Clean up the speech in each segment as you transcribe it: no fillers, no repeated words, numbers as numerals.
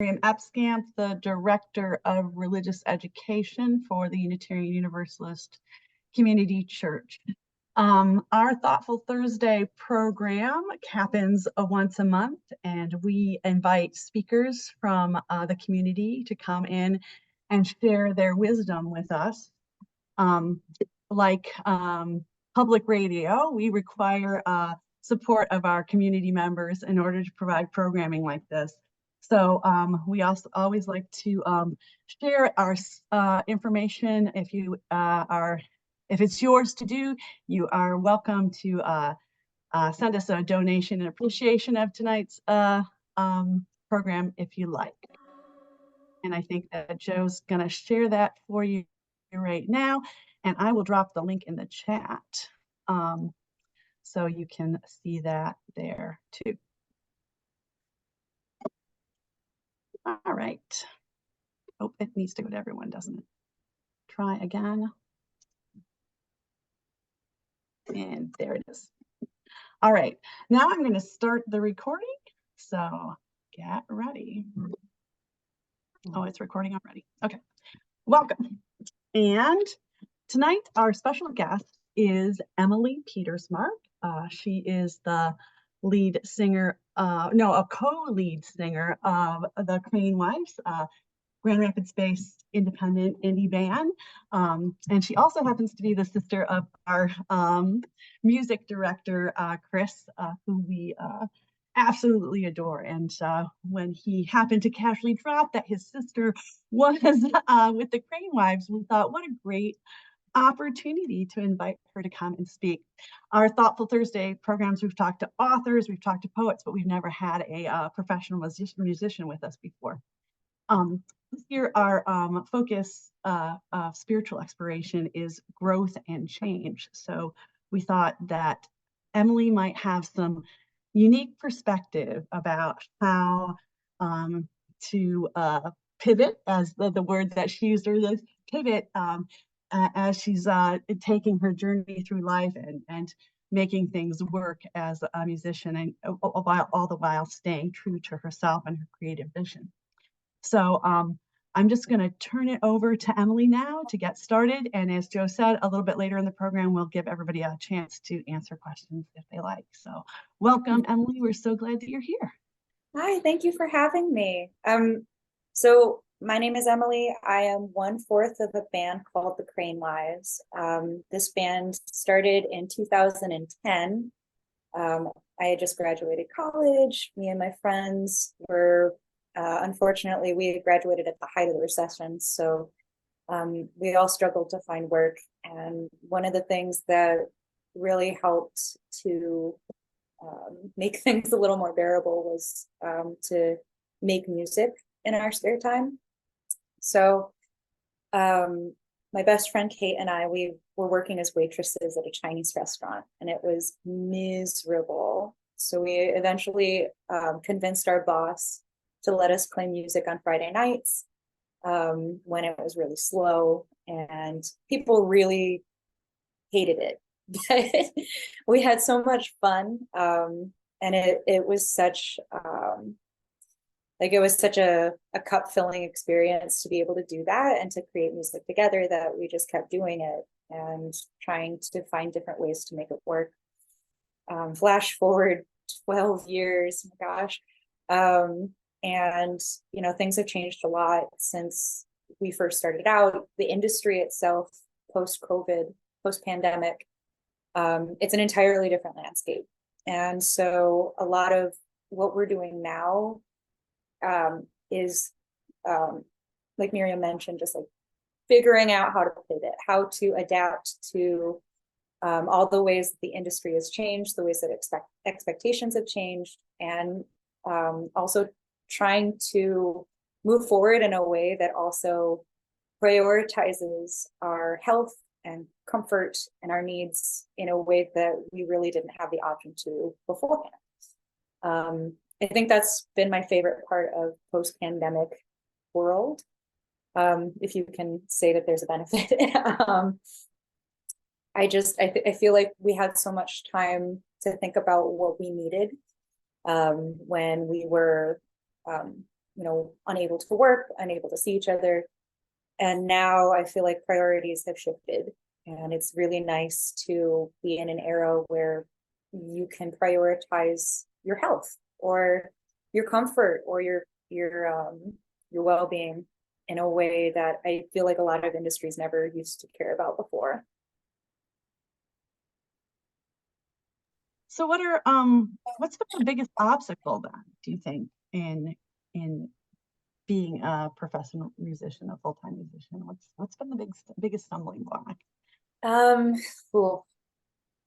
Miriam Epskamp, the Director of Religious Education for the Unitarian Universalist Community Church. Our Thoughtful Thursday program happens once a month, and we invite speakers from the community to come in and share their wisdom with us. Like public radio, we require support of our community members in order to provide programming like this. So we also always like to share our information. If it's yours to do, you are welcome to send us a donation in appreciation of tonight's program if you like. And I think that Joe's going to share that for you right now, and I will drop the link in the chat so you can see that there too. All right. Oh, it needs to go to everyone, doesn't it? Try again. And there it is. All right, now I'm going to start the recording. So get ready. Oh, it's recording already. Okay, welcome. And tonight, our special guest is Emilee Petersmark. She is the lead singer, a co-lead singer of the Crane Wives, Grand Rapids-based independent indie band. And she also happens to be the sister of our music director, Chris, who we absolutely adore. And when he happened to casually drop that his sister was with the Crane Wives, we thought, what a great opportunity to invite her to come and speak. Our Thoughtful Thursday programs, we've talked to authors, we've talked to poets, but we've never had a professional musician with us before. This year, our focus of spiritual exploration is growth and change. So we thought that Emilee might have some unique perspective about how to pivot, as the word that she used earlier, pivot as she's taking her journey through life and making things work as a musician, and all the while staying true to herself and her creative vision. So I'm just going to turn it over to Emilee now to get started. And as Joe said, a little bit later in the program, we'll give everybody a chance to answer questions if they like. So welcome, Emilee. We're so glad that you're here. Hi, thank you for having me. So my name is Emilee. I am 1/4 of a band called the Crane Wives. This band started in 2010. I had just graduated college. Me and my friends were, unfortunately, we had graduated at the height of the recession. So we all struggled to find work. And one of the things that really helped to make things a little more bearable was to make music in our spare time. So my best friend Kate and I, we were working as waitresses at a Chinese restaurant, and it was miserable. So we eventually convinced our boss to let us play music on Friday nights when it was really slow, and people really hated it. But we had so much fun, and it was such a cup filling experience to be able to do that and to create music together, that we just kept doing it and trying to find different ways to make it work. Flash forward 12 years, oh my gosh. And things have changed a lot since we first started out. The industry itself, post-COVID, post-pandemic, it's an entirely different landscape. And so a lot of what we're doing now is, like Miriam mentioned, just like figuring out how to pivot, how to adapt to all the ways that the industry has changed, the ways that expectations have changed, and also trying to move forward in a way that also prioritizes our health and comfort and our needs in a way that we really didn't have the option to beforehand. I think that's been my favorite part of post-pandemic world, if you can say that there's a benefit. I feel like we had so much time to think about what we needed when we were unable to work, unable to see each other. And now I feel like priorities have shifted, and it's really nice to be in an era where you can prioritize your health or your comfort or your well-being in a way that I feel like a lot of industries never used to care about before. So what's been the biggest obstacle then, do you think, in being a professional musician, a full-time musician? What's been the biggest stumbling block? Cool.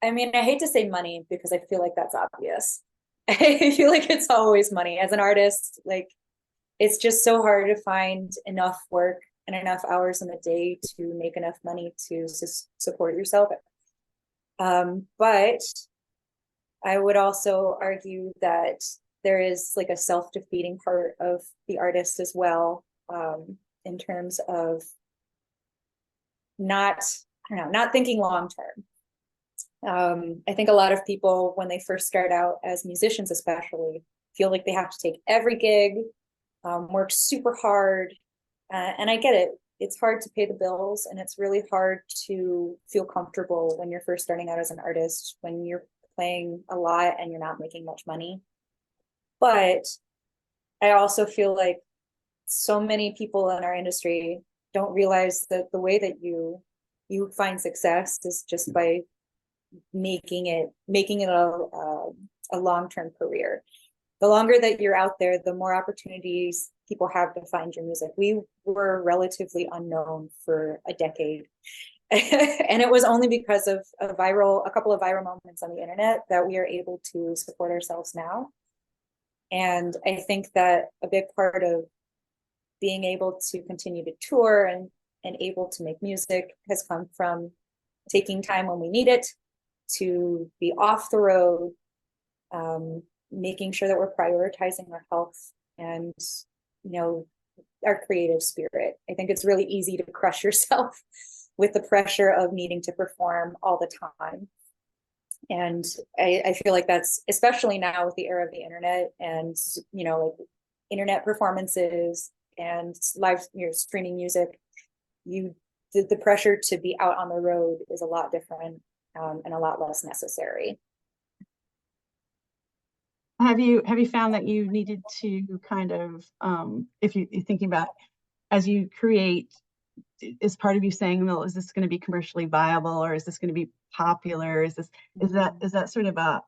I mean, I hate to say money because I feel like that's obvious. I feel like it's always money. As an artist, like it's just so hard to find enough work and enough hours in the day to make enough money to support yourself. But I would also argue that there is like a self-defeating part of the artist as well, in terms of not thinking long term. I think a lot of people, when they first start out as musicians especially, feel like they have to take every gig, work super hard. And I get it. It's hard to pay the bills, and it's really hard to feel comfortable when you're first starting out as an artist, when you're playing a lot and you're not making much money. But I also feel like so many people in our industry don't realize that the way that you find success is just by making it a long-term career. The longer that you're out there, the more opportunities people have to find your music. We were relatively unknown for a decade. And it was only because of a couple of viral moments on the internet that we are able to support ourselves now. And I think that a big part of being able to continue to tour and able to make music has come from taking time when we need it to be off the road, making sure that we're prioritizing our health and, our creative spirit. I think it's really easy to crush yourself with the pressure of needing to perform all the time. And I feel like that's, especially now with the era of the internet and, like internet performances and live, streaming music, the pressure to be out on the road is a lot different, and a lot less necessary. Have you found that you needed to kind of, if you're thinking about as you create, is part of you saying, well, is this going to be commercially viable, or is this going to be popular? Is that sort of a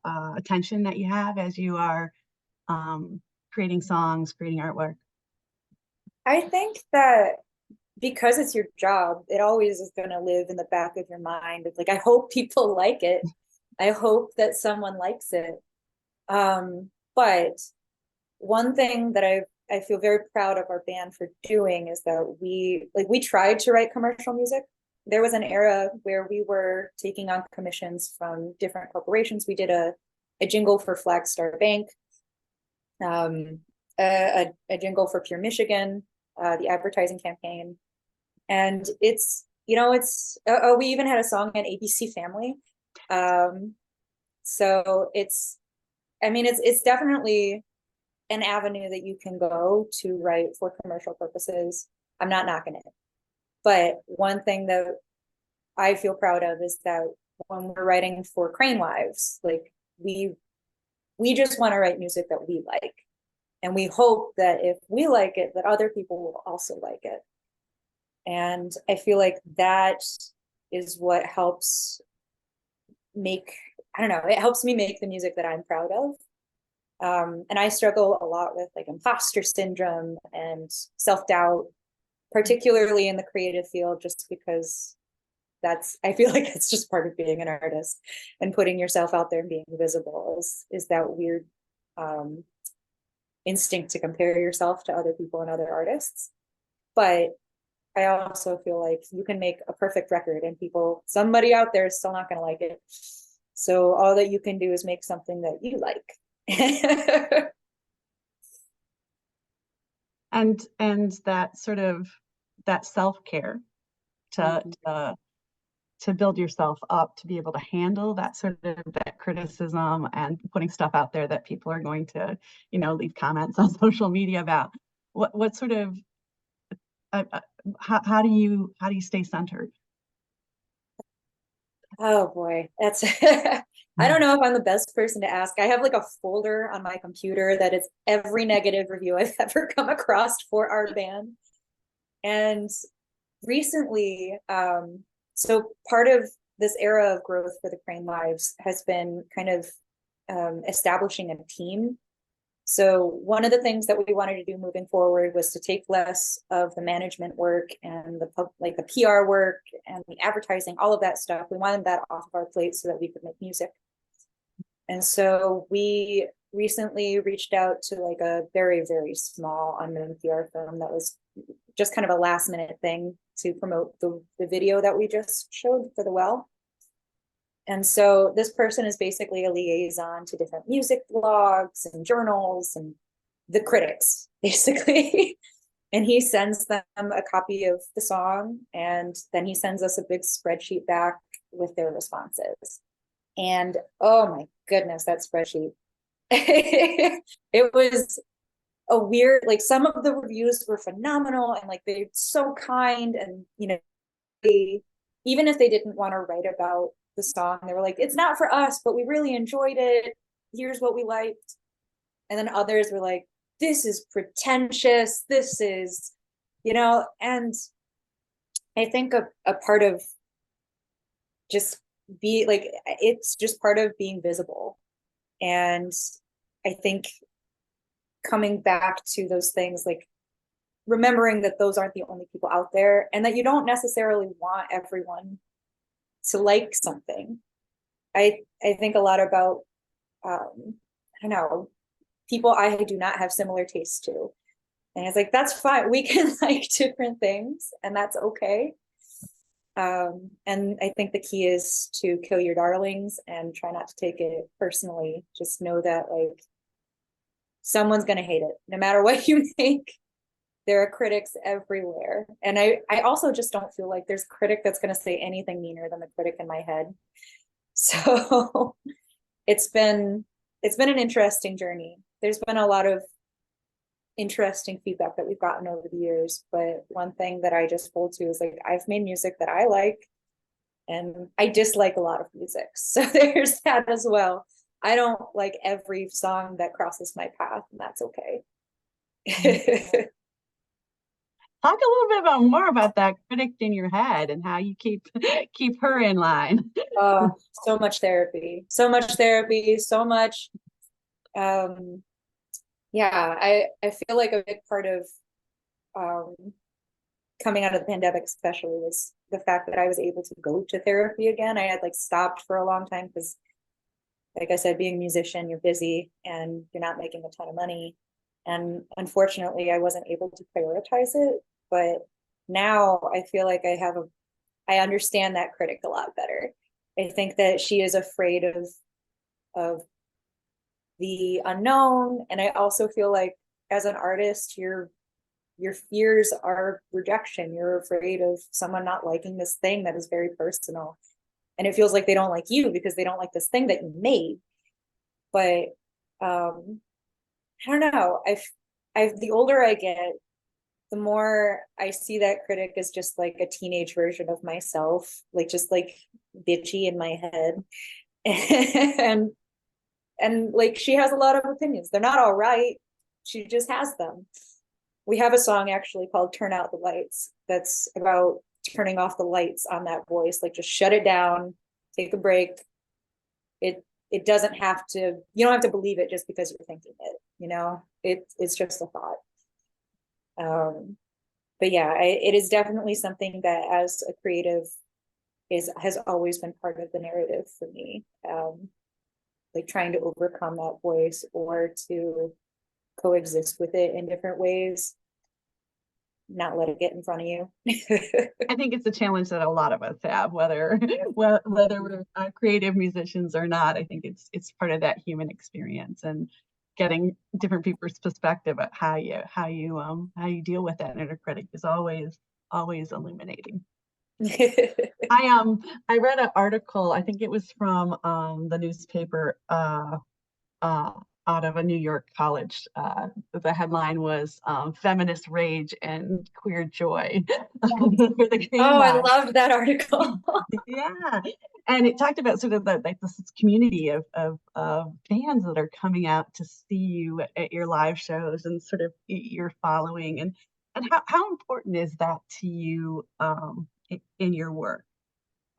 tension that you have as you are creating songs, creating artwork? I think that because it's your job, it always is going to live in the back of your mind. It's like, I hope people like it. I hope that someone likes it. But one thing that I feel very proud of our band for doing is that we tried to write commercial music. There was an era where we were taking on commissions from different corporations. We did a jingle for Flagstar Bank, a jingle for Pure Michigan, the advertising campaign. And it's we even had a song on ABC Family. So it's definitely an avenue that you can go to write for commercial purposes. I'm not knocking it. But one thing that I feel proud of is that when we're writing for Crane Wives, like we just want to write music that we like. And we hope that if we like it, that other people will also like it. And I feel like that is what helps it helps me make the music that I'm proud of. And I struggle a lot with like imposter syndrome and self-doubt, particularly in the creative field, just because I feel like it's just part of being an artist, and putting yourself out there and being visible is that weird instinct to compare yourself to other people and other artists. But I also feel like you can make a perfect record and somebody out there is still not going to like it. So all that you can do is make something that you like. and that sort of that self-care to build yourself up to be able to handle that sort of that criticism and putting stuff out there that people are going to leave comments on social media about. what sort of how do you stay centered? Oh boy, that's I don't know if I'm the best person to ask. I have like a folder on my computer that is every negative review I've ever come across for our band. And recently, so part of this era of growth for the Crane Lives has been kind of establishing a team. So one of the things that we wanted to do moving forward was to take less of the management work and like the PR work and the advertising, all of that stuff. We wanted that off of our plate so that we could make music. And so we recently reached out to like a very, very small unknown PR firm that was just kind of a last minute thing to promote the video that we just showed for the well. And so this person is basically a liaison to different music blogs and journals and the critics, basically. And he sends them a copy of the song, and then he sends us a big spreadsheet back with their responses. And oh my goodness, that spreadsheet. It was a weird, like some of the reviews were phenomenal and like they're so kind, and you know, even if they didn't want to write about the song, they were like, it's not for us, but we really enjoyed it. Here's what we liked. And then others were like, this is pretentious. This is, you know, and I think a part of just be like, it's just part of being visible. And I think coming back to those things, like remembering that those aren't the only people out there and that you don't necessarily want everyone to like something. I think a lot about I don't know, people I do not have similar tastes to. And it's like, that's fine. We can like different things and that's okay. And I think the key is to kill your darlings and try not to take it personally. Just know that like someone's going to hate it no matter what you make. There are critics everywhere. And I also just don't feel like there's a critic that's going to say anything meaner than the critic in my head. So it's been an interesting journey. There's been a lot of interesting feedback that we've gotten over the years, but one thing that I just hold to is like I've made music that I like and I dislike a lot of music. So there's that as well. I don't like every song that crosses my path, and that's okay. Talk a little bit more about that critic in your head and how you keep her in line. So much therapy, so much therapy, so much. Yeah, I feel like a big part of coming out of the pandemic, especially, was the fact that I was able to go to therapy again. I had like stopped for a long time because, like I said, being a musician, you're busy and you're not making a ton of money. And unfortunately, I wasn't able to prioritize it. But now I feel like I understand that critic a lot better. I think that she is afraid of the unknown. And I also feel like as an artist, your fears are rejection. You're afraid of someone not liking this thing that is very personal. And it feels like they don't like you because they don't like this thing that you made. But I don't know. The older I get, the more I see that critic as just like a teenage version of myself, like just like bitchy in my head. And like she has a lot of opinions. They're not all right. She just has them. We have a song actually called Turn Out the Lights that's about turning off the lights on that voice, like just shut it down, take a break. It doesn't have to, you don't have to believe it just because you're thinking it, you know, it's just a thought. But yeah, it is definitely something that as a creative has always been part of the narrative for me. Like trying to overcome that voice or to coexist with it in different ways, not let it get in front of you. I think it's a challenge that a lot of us have, whether we're creative musicians or not. I think it's part of that human experience and getting different people's perspective at how you deal with that inner critic is always illuminating. I read an article, I think it was from the newspaper out of a New York college. The headline was "Feminist Rage and Queer Joy" for the Green Oh, I Line. loved that article. Yeah, and it talked about sort of like this community of fans that are coming out to see you at your live shows and sort of your following, and how important is that to you in your work?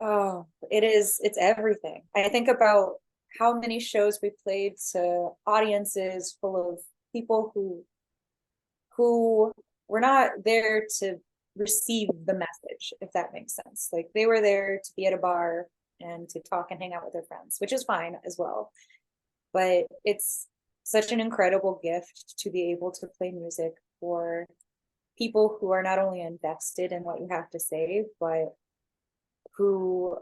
Oh, it is. It's everything. I think about how many shows we played to audiences full of people who were not there to receive the message, if that makes sense. Like they were there to be at a bar and to talk and hang out with their friends, which is fine as well. But it's such an incredible gift to be able to play music for people who are not only invested in what you have to say, but who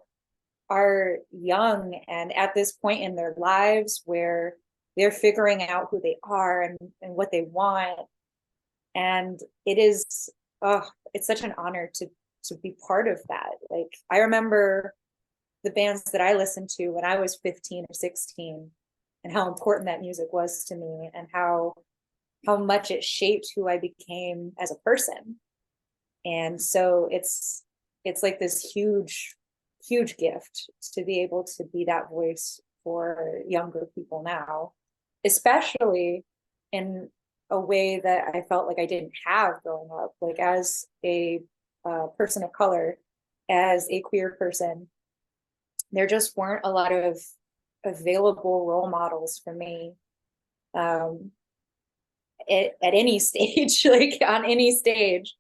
are young and at this point in their lives where they're figuring out who they are and what they want. And it is, oh, it's such an honor to be part of that. Like I remember the bands that I listened to when I was 15 or 16 and how important that music was to me and how much it shaped who I became as a person. And so it's like this huge gift to be able to be that voice for younger people now, especially in a way that I felt like I didn't have growing up, like as a person of color, as a queer person. There just weren't a lot of available role models for me at any stage, like on any stage.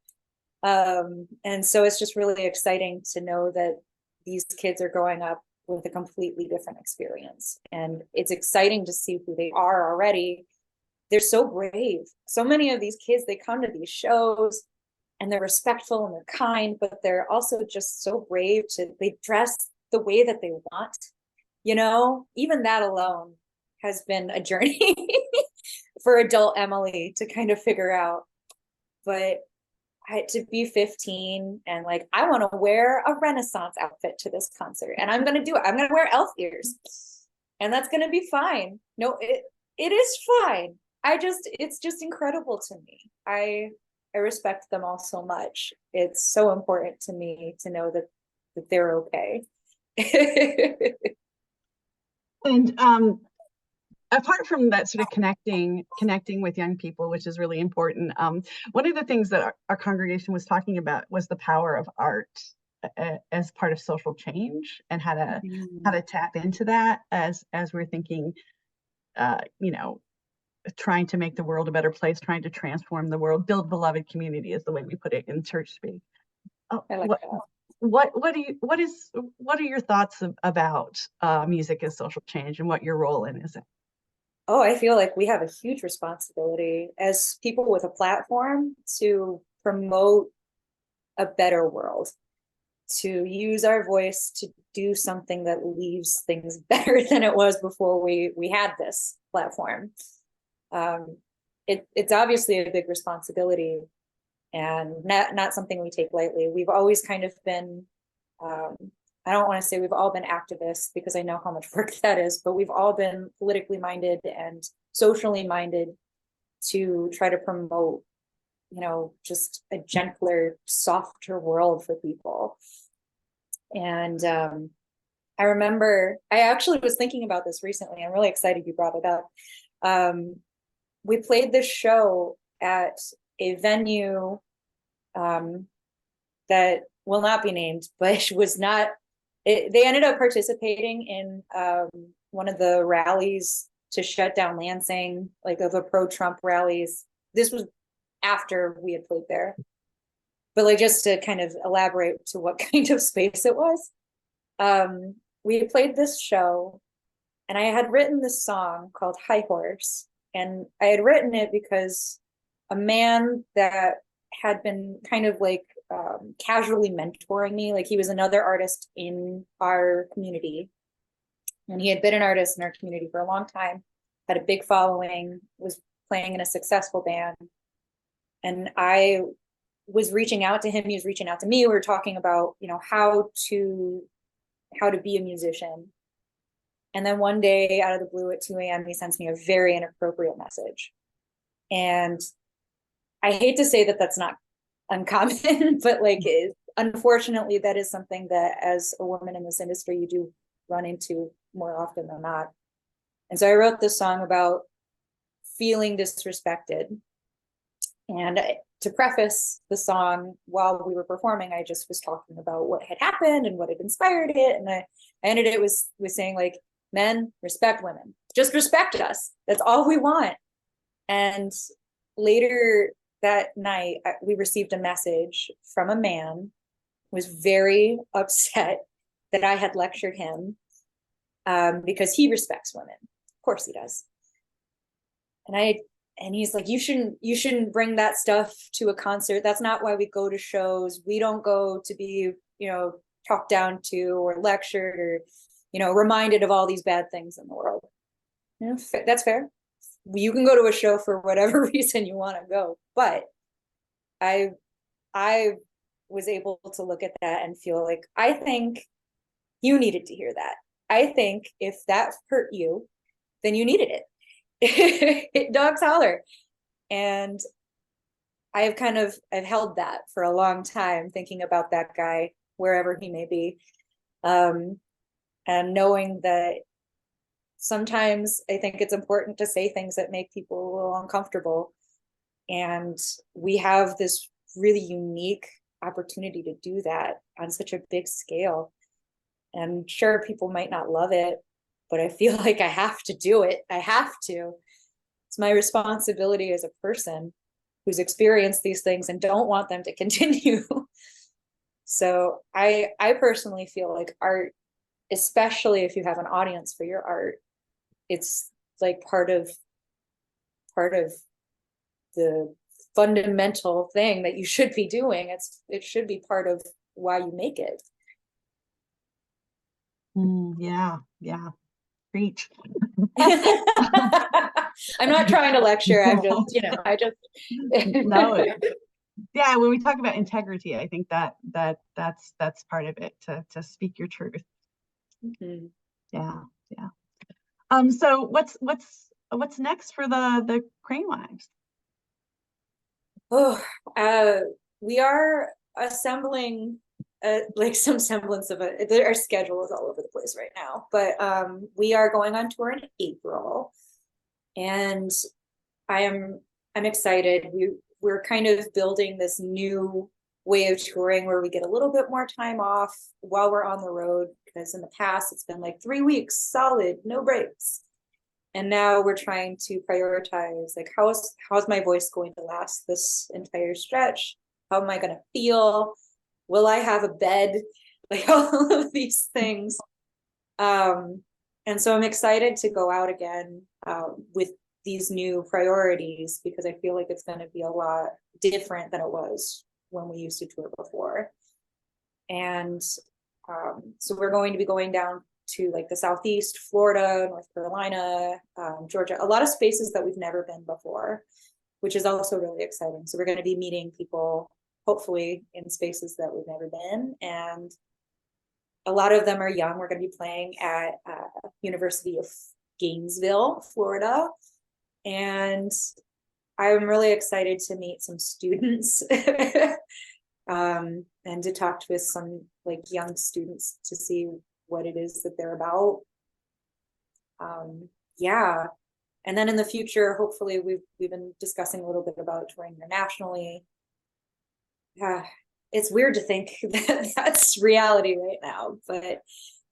And so it's just really exciting to know that these kids are growing up with a completely different experience. And it's exciting to see who they are already. They're so brave. So many of these kids, they come to these shows and they're respectful and they're kind, but they're also just so brave they dress the way that they want. You know, even that alone has been a journey for adult Emilee to kind of figure out. But to be 15 and like, I want to wear a Renaissance outfit to this concert and I'm going to do it. I'm going to wear elf ears and that's going to be fine. No, it is fine. It's just incredible to me. I respect them all so much. It's so important to me to know that they're okay. And apart from that sort of connecting with young people, which is really important, one of the things that our congregation was talking about was the power of art as part of social change and how to tap into that as we're thinking, you know, trying to make the world a better place, trying to transform the world, build beloved community is the way we put it in church speak. Oh, I like that. What are your thoughts about music as social change and what your role in is it? Oh, I feel like we have a huge responsibility as people with a platform to promote a better world, to use our voice to do something that leaves things better than it was before we had this platform. It's obviously a big responsibility and not something we take lightly. We've always kind of been, I don't want to say we've all been activists because I know how much work that is, but we've all been politically minded and socially minded to try to promote, you know, just a gentler, softer world for people. And I remember, I actually was thinking about this recently. I'm really excited you brought it up. We played this show at a venue that will not be named, but was not, they ended up participating in one of the rallies to shut down Lansing, like of the pro-Trump rallies. This was after we had played there. But like just to kind of elaborate to what kind of space it was, we had played this show and I had written this song called High Horse. And I had written it because a man that had been kind of like casually mentoring me, like he was another artist in our community. And he had been an artist in our community for a long time, had a big following, was playing in a successful band. And I was reaching out to him, he was reaching out to me. We were talking about, you know, how to be a musician. And then one day out of the blue at 2 a.m., he sends me a very inappropriate message. And I hate to say that that's not uncommon, but like, unfortunately, that is something that as a woman in this industry, you do run into more often than not. And so I wrote this song about feeling disrespected. And to preface the song, while we were performing, I just was talking about what had happened and what had inspired it. And I ended it with saying, like, men, respect women, just respect us. That's all we want. And later that night, we received a message from a man who was very upset that I had lectured him because he respects women. Of course he does. And he's like, you shouldn't bring that stuff to a concert. That's not why we go to shows. We don't go to be, talked down to or lectured or, reminded of all these bad things in the world. That's fair. You can go to a show for whatever reason you want to go. But I was able to look at that and feel like, I think you needed to hear that. I think if that hurt you, then you needed it. Dogs holler. And I've held that for a long time, thinking about that guy wherever he may be, and knowing that sometimes I think it's important to say things that make people a little uncomfortable, and we have this really unique opportunity to do that on such a big scale. And sure, people might not love it, but I feel like I have to do it. I have to. It's my responsibility as a person who's experienced these things and don't want them to continue. So I personally feel like art, especially if you have an audience for your art, it's like part of the fundamental thing that you should be doing. It should be part of why you make it. Yeah. Preach. I'm not trying to lecture. I'm just, No. Yeah, when we talk about integrity, I think that's part of it, to speak your truth. Mm-hmm. Yeah. So what's next for the Crane Wives? We are assembling like some semblance of our schedule is all over the place right now, but we are going on tour in April, and I'm excited. We're kind of building this new way of touring where we get a little bit more time off while we're on the road, because in the past it's been like 3 weeks solid, no breaks. And now we're trying to prioritize, like, how's my voice going to last this entire stretch? How am I going to feel? Will I have a bed? Like, all of these things. And so I'm excited to go out again with these new priorities, because I feel like it's going to be a lot different than it was when we used to tour before. And so we're going to be going down to like the Southeast, Florida, North Carolina, Georgia, a lot of spaces that we've never been before, which is also really exciting. So we're going to be meeting people, hopefully in spaces that we've never been. And a lot of them are young. We're going to be playing at University of Gainesville, Florida. And I'm really excited to meet some students and to talk with some like young students to see what it is that they're about. Yeah. And then in the future, hopefully we've been discussing a little bit about touring internationally. It's weird to think that that's reality right now, but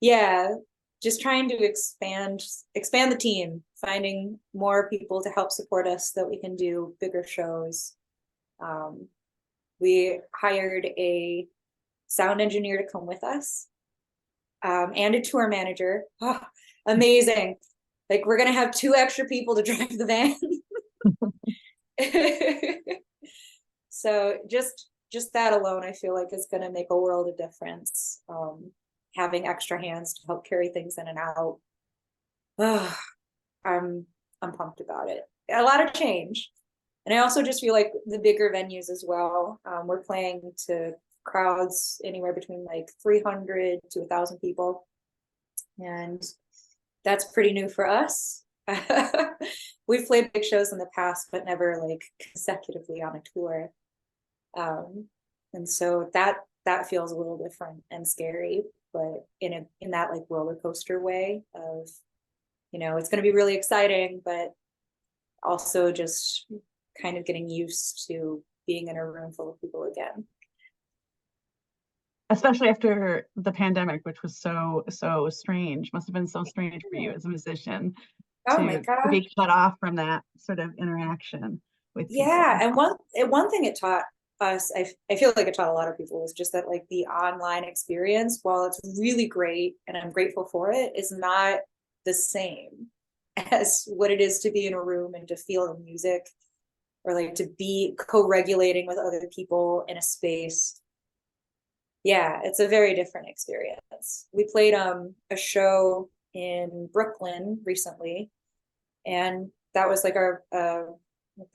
yeah, just trying to expand the team, finding more people to help support us so that we can do bigger shows. We hired a sound engineer to come with us, and a tour manager. Oh, amazing. Like, we're going to have 2 extra people to drive the van. So just that alone, I feel like is going to make a world of difference. Having extra hands to help carry things in and out. I'm pumped about it. A lot of change. And I also just feel like the bigger venues as well. We're playing to crowds anywhere between like 300 to 1,000 people. And That's pretty new for us. We've played big shows in the past, but never like consecutively on a tour. And so that feels a little different and scary, but in that like roller coaster way of, it's going to be really exciting, but also just kind of getting used to being in a room full of people again. Especially after the pandemic, which was so strange. Must have been so strange for you as a musician Oh my to God. be cut off from that sort of interaction with people. Yeah, and one thing it taught us, I feel like it taught a lot of people, is just that like the online experience, while it's really great and I'm grateful for it, is not the same as what it is to be in a room and to feel the music, or like to be co-regulating with other people in a space. Yeah, it's a very different experience. We played a show in Brooklyn recently, and that was like there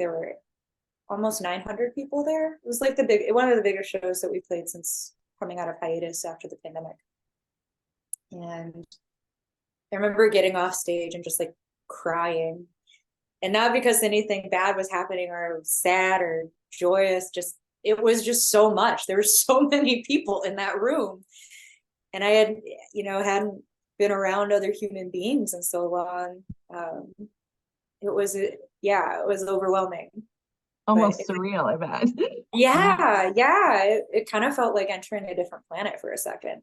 were almost 900 people there. It was like one of the bigger shows that we played since coming out of hiatus after the pandemic. And I remember getting off stage and just like crying, and not because anything bad was happening or sad or joyous, just it was just so much. There were so many people in that room, and I hadn't been around other human beings in so long. It was overwhelming. Almost surreal, I bet. Yeah, it kind of felt like entering a different planet for a second.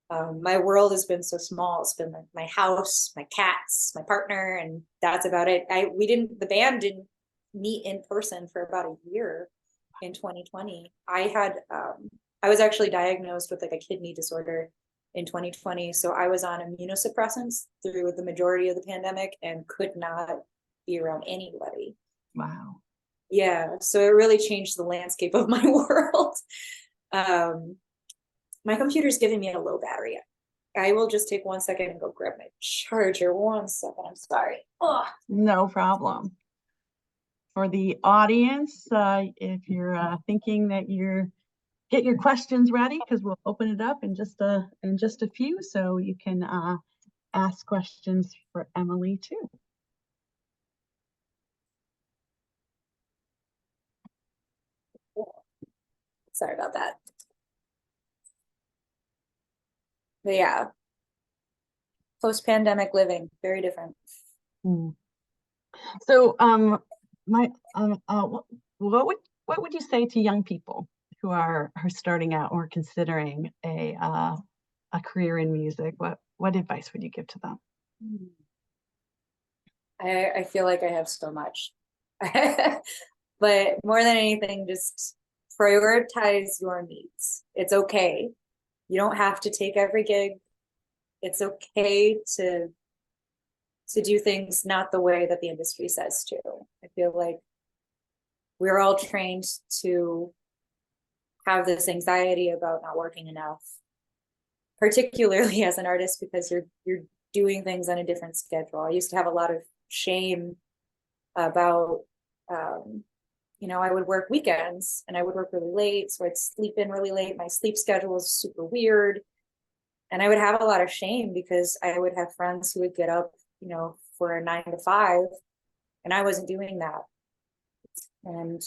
My world has been so small. It's been like my house, my cats, my partner, and that's about it. The band didn't meet in person for about a year in 2020. I was actually diagnosed with like a kidney disorder in 2020. So I was on immunosuppressants through the majority of the pandemic and could not be around anybody. Wow. Yeah, so it really changed the landscape of my world. My computer's giving me a low battery. I will just take 1 second and go grab my charger. 1 second, I'm sorry. Oh. No problem. For the audience, if you're thinking that get your questions ready, because we'll open it up in just a few, so you can ask questions for Emilee too. Sorry about that. But yeah, post-pandemic living, very different. So, what would you say to young people who are starting out or considering a career in music? What advice would you give to them? I feel like I have so much, but more than anything, just prioritize your needs. It's okay. You don't have to take every gig. It's okay to do things not the way that the industry says to. I feel like we're all trained to have this anxiety about not working enough, particularly as an artist, because you're doing things on a different schedule. I used to have a lot of shame about I would work weekends and I would work really late, so I'd sleep in really late. My sleep schedule was super weird, and I would have a lot of shame because I would have friends who would get up for a 9 to 5, and I wasn't doing that, and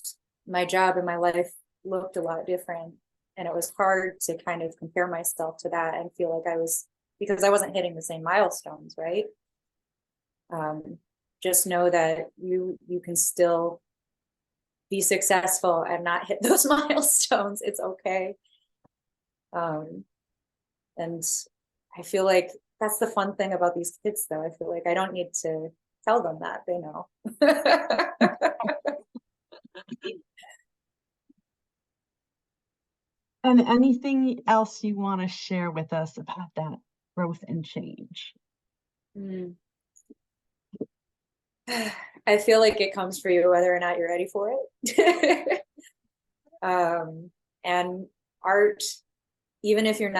my job and my life looked a lot different, and it was hard to kind of compare myself to that and feel like because I wasn't hitting the same milestones, right? Just know that you can still be successful and not hit those milestones. It's okay. And I feel like that's the fun thing about these kids, though. I feel like I don't need to tell them that. They know. And anything else you want to share with us about that growth and change? I feel like it comes for you whether or not you're ready for it. And art, even if you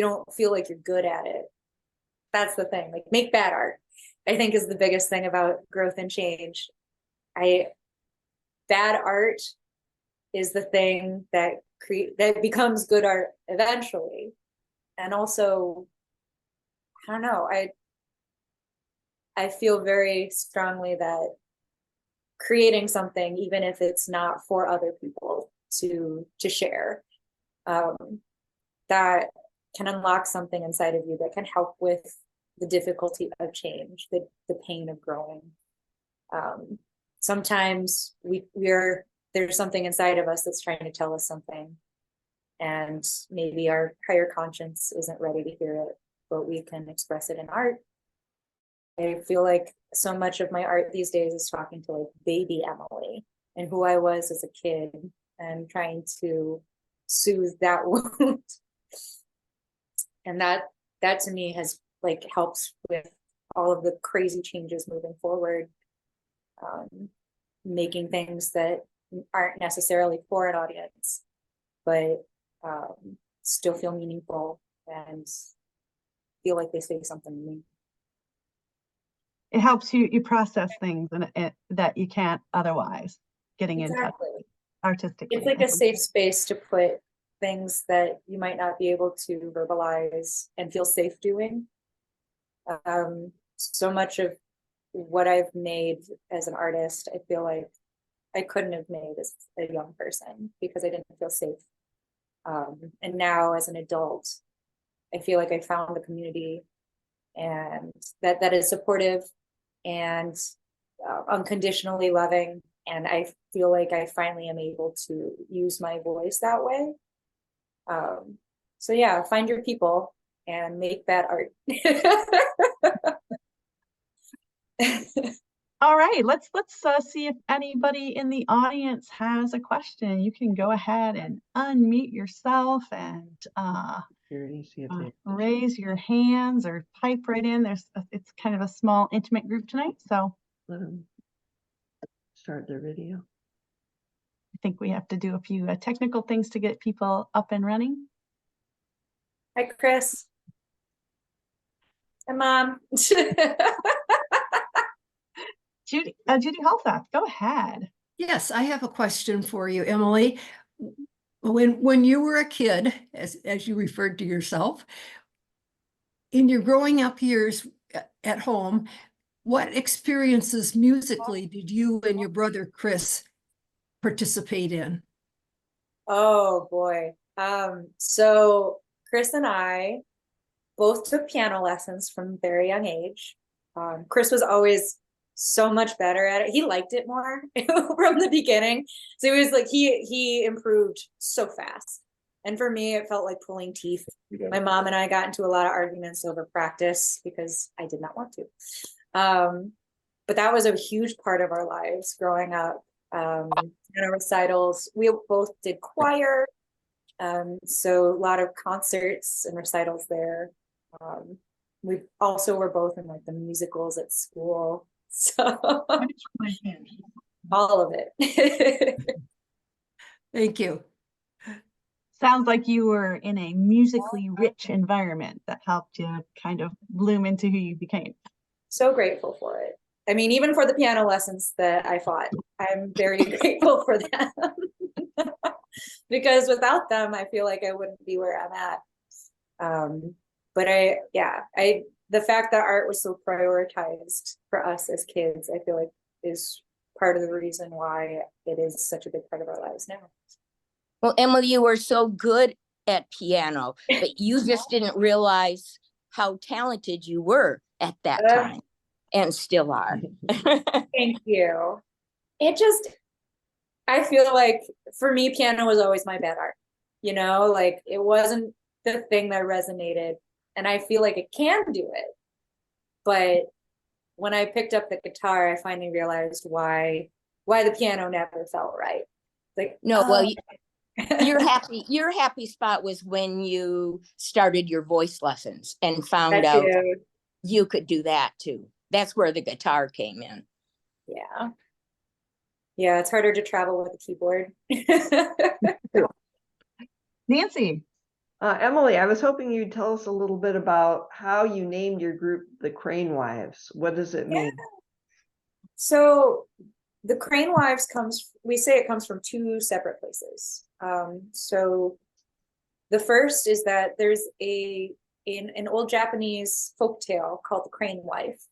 don't feel like you're good at it, that's the thing. Like, make bad art, I think, is the biggest thing about growth and change. Bad art is the thing that becomes good art eventually. And also, I don't know, I feel very strongly that creating something, even if it's not for other people to share, that can unlock something inside of you that can help with the difficulty of change, the pain of growing. Sometimes there's something inside of us that's trying to tell us something, and maybe our higher conscience isn't ready to hear it, but we can express it in art. I feel like so much of my art these days is talking to like baby Emilee and who I was as a kid, and trying to soothe that wound. And that to me has like helps with all of the crazy changes moving forward, making things that aren't necessarily for an audience, but still feel meaningful and feel like they say something to me. It helps you process things and that you can't otherwise, getting in touch artistically. It's like a safe space to put things that you might not be able to verbalize and feel safe doing. So much of what I've made as an artist, I feel like I couldn't have made as a young person because I didn't feel safe. And now as an adult, I feel like I found a community and that is supportive and unconditionally loving. And I feel like I finally am able to use my voice that way. So yeah, find your people and make that art. All right, let's see if anybody in the audience has a question. You can go ahead and unmute yourself and raise your hands or pipe right in. It's kind of a small, intimate group tonight, so let them start their video. I think we have to do a few technical things to get people up and running. Hi, Chris. Hi, Mom. Judy Halsath, go ahead. Yes, I have a question for you, Emilee. When you were a kid, as you referred to yourself, in your growing up years at home, what experiences musically did you and your brother Chris participate in? Oh boy. So Chris and I both took piano lessons from a very young age. Chris was always so much better at it. He liked it more from the beginning. So it was like he improved so fast. And for me, it felt like pulling teeth. My mom and I got into a lot of arguments over practice because I did not want to. But that was a huge part of our lives growing up. Piano recitals. We both did choir. So a lot of concerts and recitals there. We also were both in like the musicals at school. So all of it. Thank you. Sounds like you were in a musically rich environment that helped you kind of bloom into who you became. So grateful for it. I mean, even for the piano lessons that I fought, I'm very grateful for them. Because without them, I feel like I wouldn't be where I'm at. But the fact that art was so prioritized for us as kids, I feel like is part of the reason why it is such a big part of our lives now. Well, Emilee, you were so good at piano, but you just didn't realize how talented you were at that time, and still are. Thank you. I feel like for me, piano was always my bad art. You know, like it wasn't the thing that resonated, and I feel like it can do it. But when I picked up the guitar, I finally realized why the piano never felt right. Like, no, well, your happy spot was when you started your voice lessons and found out you could do that too. That's where the guitar came in. Yeah, it's harder to travel with a keyboard. Nancy. Emilee, I was hoping you'd tell us a little bit about how you named your group the Crane Wives. What does it mean? So the Crane Wives we say it comes from two separate places. So the first is that there's an old Japanese folktale called the Crane Wife.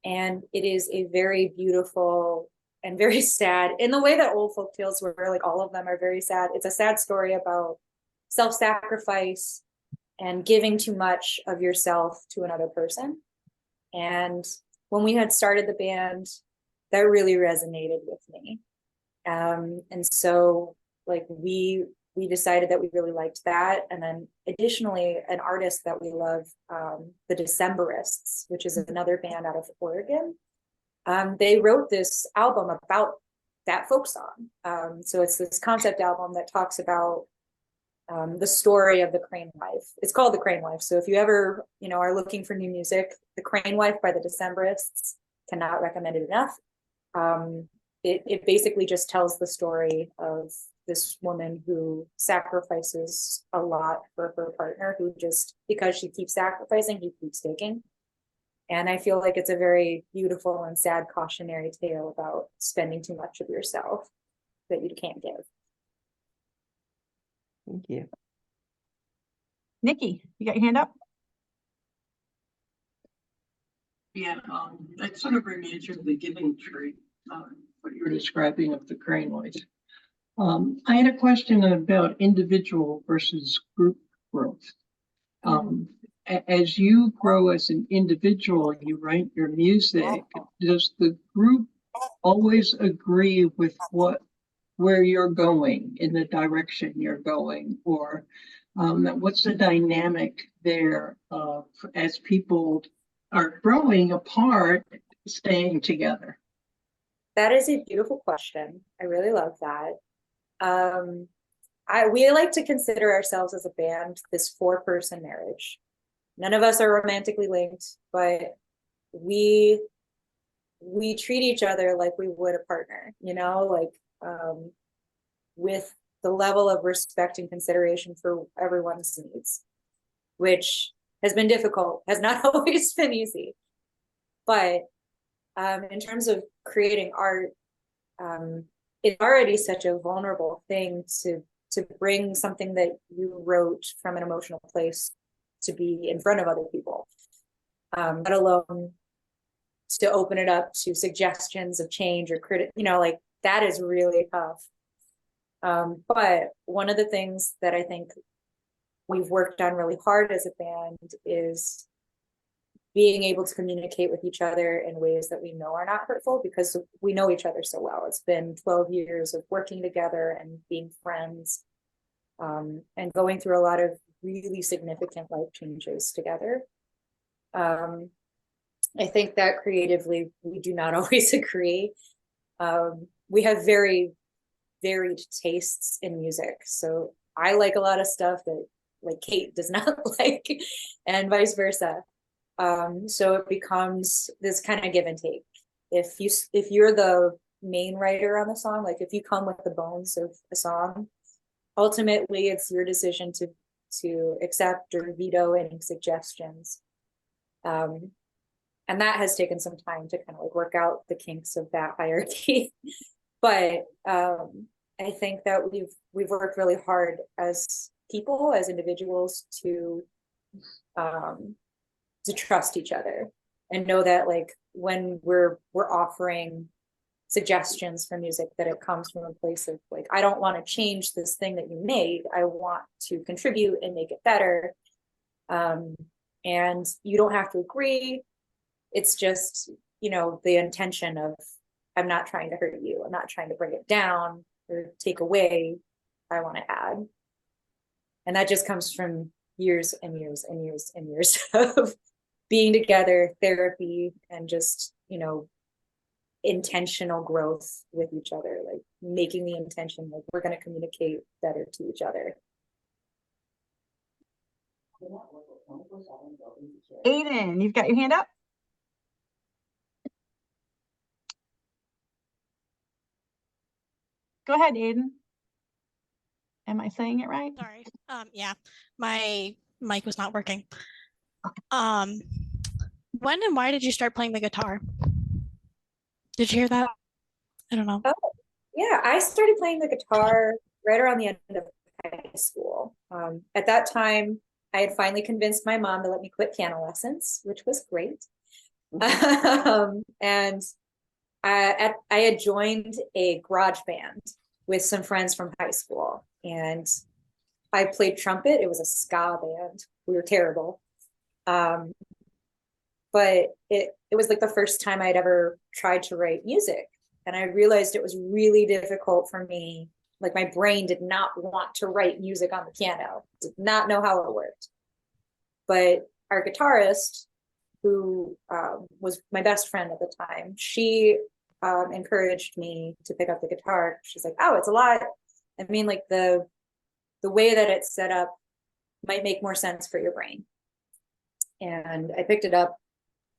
And it is a very beautiful and very sad, in the way that old folk tales were, like all of them are very sad. It's a sad story about self-sacrifice and giving too much of yourself to another person. And when we had started the band, that really resonated with me. And so like we decided that we really liked that. And then additionally, an artist that we love, the Decemberists, which is another band out of Oregon, they wrote this album about that folk song. So it's this concept album that talks about the story of the Crane Wife. It's called The Crane Wife. So if you ever, are looking for new music, The Crane Wife by the Decemberists, cannot recommend it enough. It basically just tells the story of this woman who sacrifices a lot for her partner, who just, because she keeps sacrificing, he keeps taking. And I feel like it's a very beautiful and sad cautionary tale about spending too much of yourself that you can't give. Thank you. Nikki, you got your hand up? Yeah, that sort of reminds me of the giving tree, what you were describing of the crane noise. I had a question about individual versus group growth. As you grow as an individual, you write your music. Does the group always agree with where you're going, in the direction you're going, or what's the dynamic there as people are growing apart, staying together? That is a beautiful question. I really love that. We like to consider ourselves as a band this 4-person marriage. None of us are romantically linked, but we treat each other like we would a partner, with the level of respect and consideration for everyone's needs, which has been difficult, has not always been easy. But in terms of creating art, it's already such a vulnerable thing to bring something that you wrote from an emotional place to be in front of other people, let alone to open it up to suggestions of change or that is really tough. But one of the things that I think we've worked on really hard as a band is being able to communicate with each other in ways that we know are not hurtful, because we know each other so well. It's been 12 years of working together and being friends, and going through a lot of really significant life changes together. I think that creatively, we do not always agree. We have very varied tastes in music. So I like a lot of stuff that like Kate does not like, and vice versa. So it becomes this kind of give and take. If you're the main writer on the song, like if you come with the bones of a song, ultimately it's your decision to accept or veto any suggestions. And that has taken some time to kind of like work out the kinks of that hierarchy. But I think that we've worked really hard as people, as individuals, to trust each other and know that like when we're offering suggestions for music, that it comes from a place of like, I don't want to change this thing that you made. I want to contribute and make it better. And you don't have to agree. It's just, the intention of, I'm not trying to hurt you. I'm not trying to bring it down or take away. I want to add. And that just comes from years and years and years and years of being together, therapy, and just, intentional growth with each other, like making the intention, like we're going to communicate better to each other. Aiden, you've got your hand up? Go ahead, Aiden. Am I saying it right? Sorry. Yeah, my mic was not working. When and why did you start playing the guitar? Did you hear that? I don't know. Oh, yeah, I started playing the guitar right around the end of high school. At that time, I had finally convinced my mom to let me quit piano lessons, which was great. And I had joined a garage band with some friends from high school, and I played trumpet. It was a ska band. We were terrible. But it was like the first time I'd ever tried to write music. And I realized it was really difficult for me. Like my brain did not want to write music on the piano, did not know how it worked. But our guitarist, who was my best friend at the time, she encouraged me to pick up the guitar. She's like, oh, it's a lot. I mean, like the way that it's set up might make more sense for your brain. And I picked it up,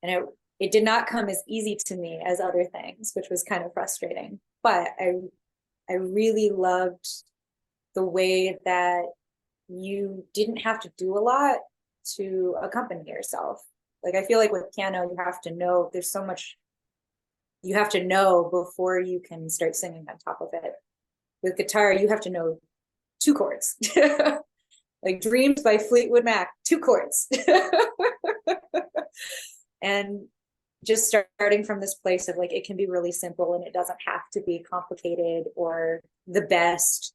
and it did not come as easy to me as other things, which was kind of frustrating. But I really loved the way that you didn't have to do a lot to accompany yourself. Like I feel like with piano, you have to know, there's so much you have to know before you can start singing on top of it. With guitar, you have to know 2 chords. Like Dreams by Fleetwood Mac, 2 chords. And just starting from this place of like, it can be really simple and it doesn't have to be complicated or the best,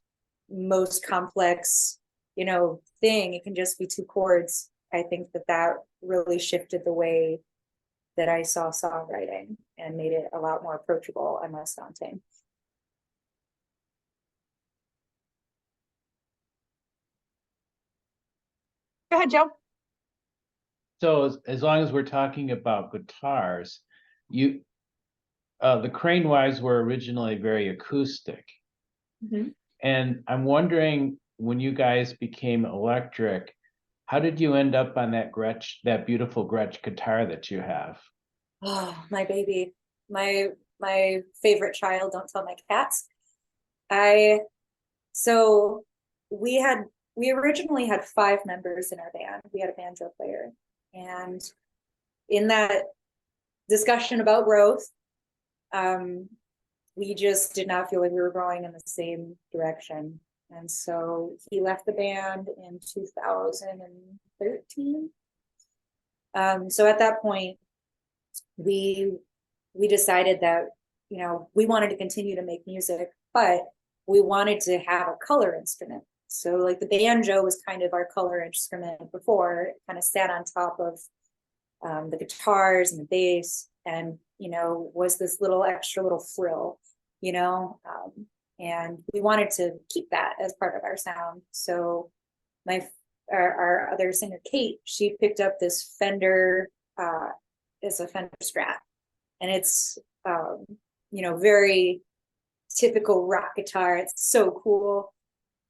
most complex, thing. It can just be 2 chords. I think that really shifted the way that I saw songwriting and made it a lot more approachable and less daunting. Go ahead, Joe. So as long as we're talking about guitars, the Crane Wives were originally very acoustic. Mm-hmm. And I'm wondering, when you guys became electric, how did you end up on that beautiful Gretsch guitar that you have? Oh, my baby, my favorite child. Don't tell my cats. So we originally had 5 members in our band. We had a banjo player, and in that discussion about growth, we just did not feel like we were growing in the same direction. And so he left the band in 2013. So at that point, we decided that, we wanted to continue to make music, but we wanted to have a color instrument. So like the banjo was kind of our color instrument before. It kind of sat on top of the guitars and the bass, and was this extra little frill, and we wanted to keep that as part of our sound. So our other singer, Kate, she picked up this Fender, it's a Fender Strat, and it's very typical rock guitar. It's so cool,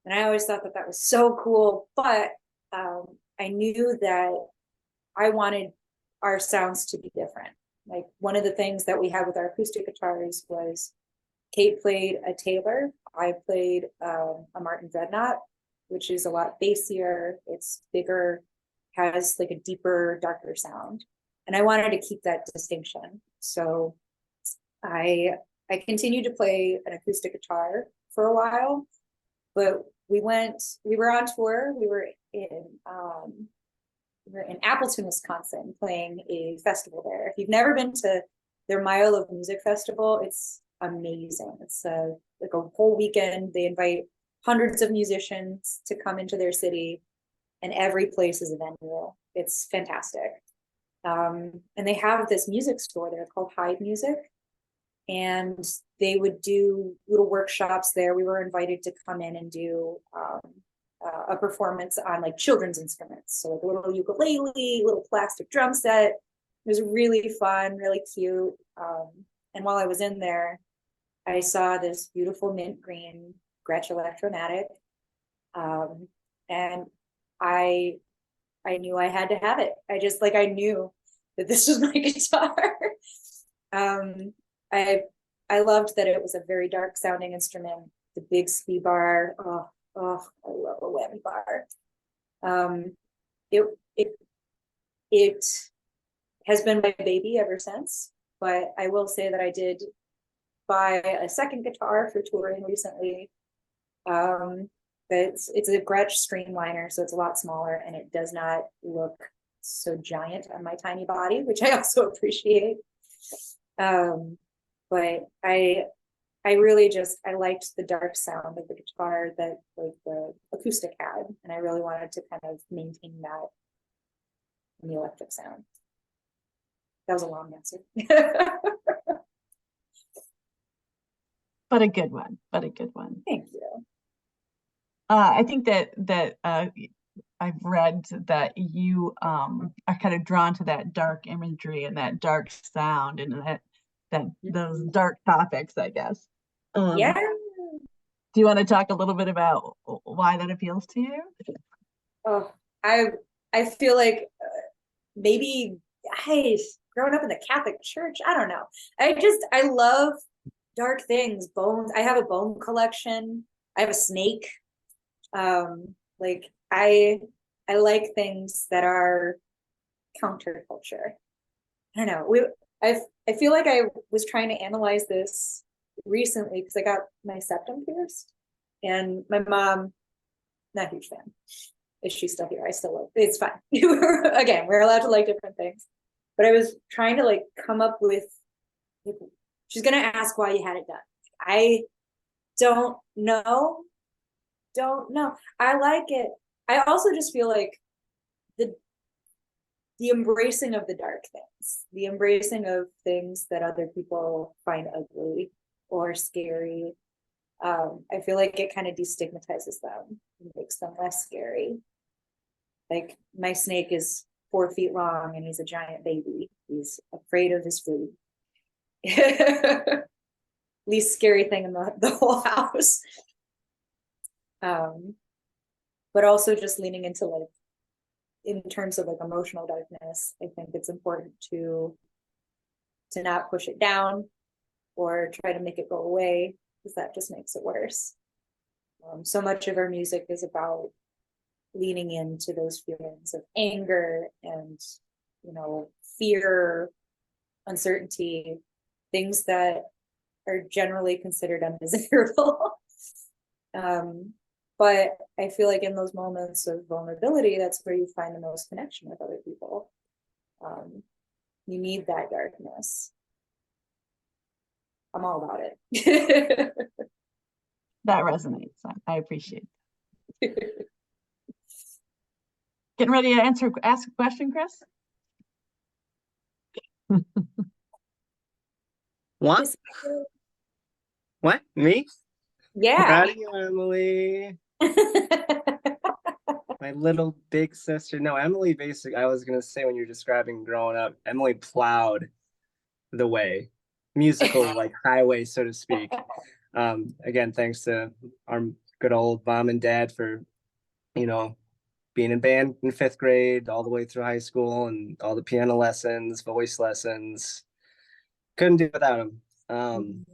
and I always thought that was so cool. But I knew that I wanted our sounds to be different. Like one of the things that we had with our acoustic guitars was Kate played a Taylor, I played a Martin Dreadnought, which is a lot bassier, it's bigger, has like a deeper, darker sound. And I wanted to keep that distinction. So I continued to play an acoustic guitar for a while, but we were on tour. We were in Appleton, Wisconsin, playing a festival there. If you've never been to their Mile of Music Festival, it's amazing. It's like a whole weekend. They invite hundreds of musicians to come into their city, and every place is a venue. It's fantastic. And they have this music store there called Hyde Music, and they would do little workshops there. We were invited to come in and do a performance on like children's instruments. So like a little ukulele, little plastic drum set. It was really fun, really cute. And while I was in there, I saw this beautiful mint green Gretsch Electromatic. And I knew I had to have it. I knew that this was my guitar. I loved that it was a very dark sounding instrument, the big speed bar. Oh, I love a whammy bar. It has been my baby ever since, but I will say that I did buy a second guitar for touring recently. It's a Gretsch Streamliner, so it's a lot smaller and it does not look so giant on my tiny body, which I also appreciate. But I really just, I liked the dark sound of the guitar that like the acoustic had, and I really wanted to kind of maintain that in the electric sound. That was a long answer. But a good one, but a good one. Thank you. I think that I've read that you are kind of drawn to that dark imagery and that dark sound and that those dark topics, I guess. Yeah. Do you want to talk a little bit about why that appeals to you? Oh, I feel like maybe growing up in the Catholic Church, I don't know. I love dark things, bones. I have a bone collection. I have a snake. Like I like things that are counterculture. I don't know. I feel like I was trying to analyze this recently because I got my septum pierced, and my mom, not a huge fan. Is she still here? I still love it's fine. Again, we're allowed to like different things. But I was trying to like come up with, she's gonna ask why you had it done. I don't know. I like it. I also just feel like the embracing of the dark things, the embracing of things that other people find ugly or scary. I feel like it kind of destigmatizes them and makes them less scary. Like my snake is 4 feet long and he's a giant baby. He's afraid of his food. Least scary thing in the whole house. But also just leaning into like, in terms of like emotional darkness, I think it's important to not push it down or try to make it go away, because that just makes it worse. So much of our music is about leaning into those feelings of anger and, you know, fear, uncertainty, things that are generally considered undesirable. But I feel like in those moments of vulnerability, that's where you find the most connection with other people. You need that darkness. I'm all about it. That resonates. I appreciate it. Getting ready to ask a question, Chris? What? What? Me? Yeah. Proud of you, Emilee. My little big sister. No, Emilee, basically, I was going to say when you're describing growing up, Emilee plowed the way, musical, like highway, so to speak. Again, thanks to our good old mom and dad for, you know, being in band in 5th grade all the way through high school and all the piano lessons, voice lessons. Couldn't do without them.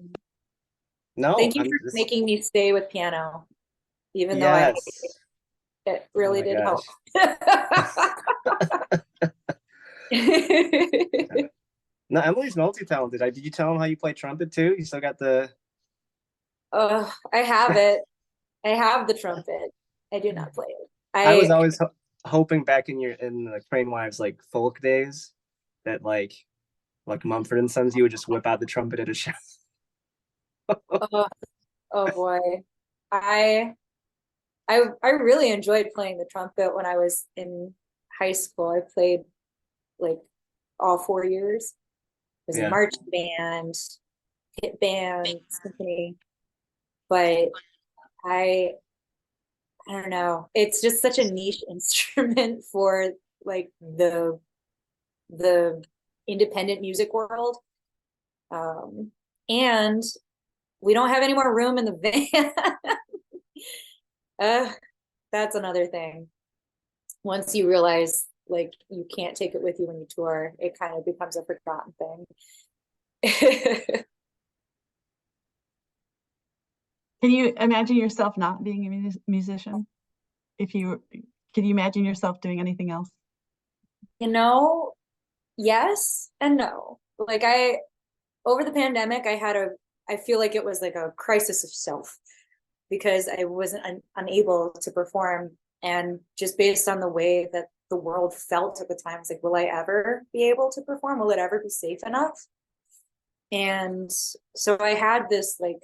No, Thank you for making me stay with piano, even though it really did help. No, Emilee's multi-talented. Did you tell him how you play trumpet too? You still got the... I have it. I have the trumpet. I do not play it. I was always hoping back in the Crane Wives like folk days that like Mumford & Sons, you would just whip out the trumpet at a show. Oh boy. I really enjoyed playing the trumpet when I was in high school. I played like all 4 years. It was a marching band, hit band, symphony. But I don't know. It's just such a niche instrument for like the independent music world. And we don't have any more room in the van. That's another thing. Once you realize like you can't take it with you when you tour, it kind of becomes a forgotten thing. Can you imagine yourself not being a musician? Can you imagine yourself doing anything else? You know, yes and no. Like over the pandemic, I feel like it was like a crisis of self because I wasn't unable to perform, and just based on the way that the world felt at the time. It's like, will I ever be able to perform? Will it ever be safe enough? And so I had this like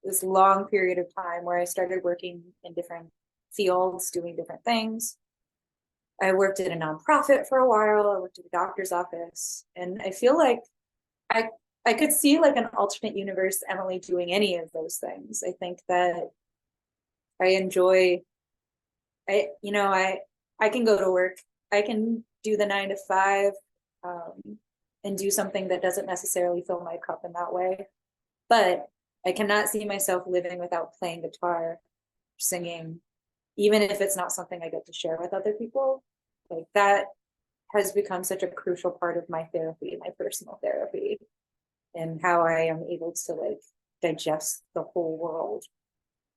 this long period of time where I started working in different fields, doing different things. I worked at a nonprofit for a while. I worked at a doctor's office, and I feel like I could see like an alternate universe Emilee doing any of those things. I think that I enjoy, I can go to work. I can do the 9 to 5 and do something that doesn't necessarily fill my cup in that way. But I cannot see myself living without playing guitar, singing, even if it's not something I get to share with other people. Like that has become such a crucial part of my therapy, my personal therapy, and how I am able to like digest the whole world.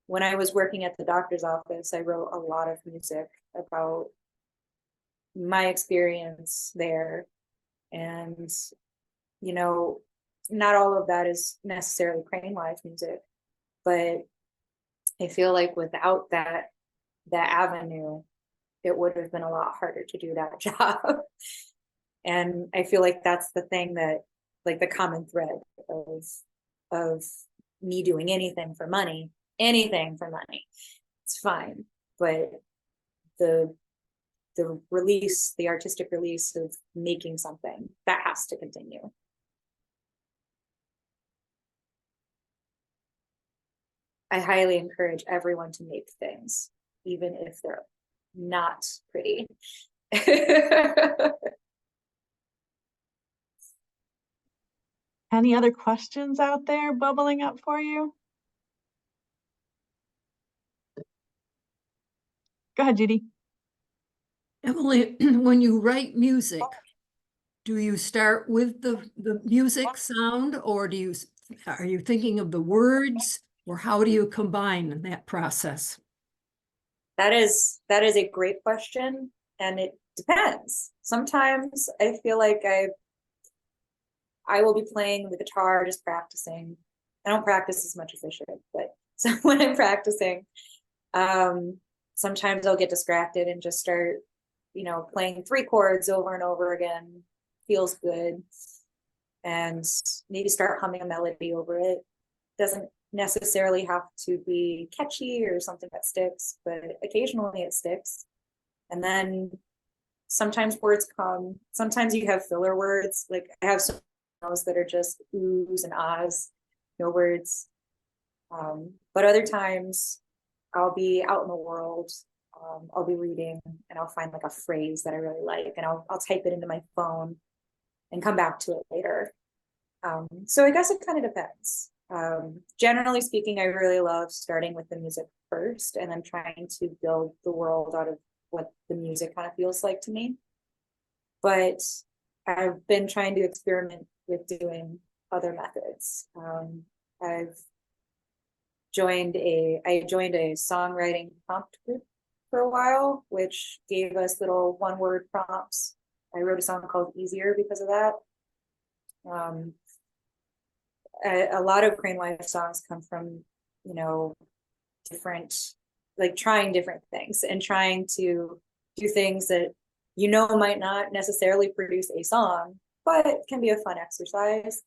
When I was working at the doctor's office, I wrote a lot of music about my experience there. And, not all of that is necessarily Crane Wives music, but I feel like without that avenue, it would have been a lot harder to do that job. And I feel like that's the thing that, like the common thread of me doing anything for money, it's fine. But the release, the artistic release of making something, that has to continue. I highly encourage everyone to make things, even if they're not pretty. Any other questions out there bubbling up for you? Go ahead, Judy. Emilee, when you write music, do you start with the music sound, or are you thinking of the words, or how do you combine that process? That is a great question, and it depends. Sometimes I feel like I will be playing the guitar, just practicing. I don't practice as much as I should, but so when I'm practicing, sometimes I'll get distracted and just start, playing 3 chords over and over again. Feels good, and maybe start humming a melody over it. Doesn't necessarily have to be catchy or something that sticks, but occasionally it sticks. And then sometimes words come. Sometimes you have filler words. Like I have some that are just oohs and ahs, no words. But other times I'll be out in the world, I'll be reading, and I'll find like a phrase that I really like, and I'll type it into my phone and come back to it later. So I guess it kind of depends. Generally speaking, I really love starting with the music first and then trying to build the world out of what the music kind of feels like to me. But I've been trying to experiment with doing other methods. I joined a songwriting prompt group for a while, which gave us little 1-word prompts. I wrote a song called Easier because of that. A lot of Crane Wives songs come from, different, like trying different things and trying to do things that might not necessarily produce a song, but it can be a fun exercise.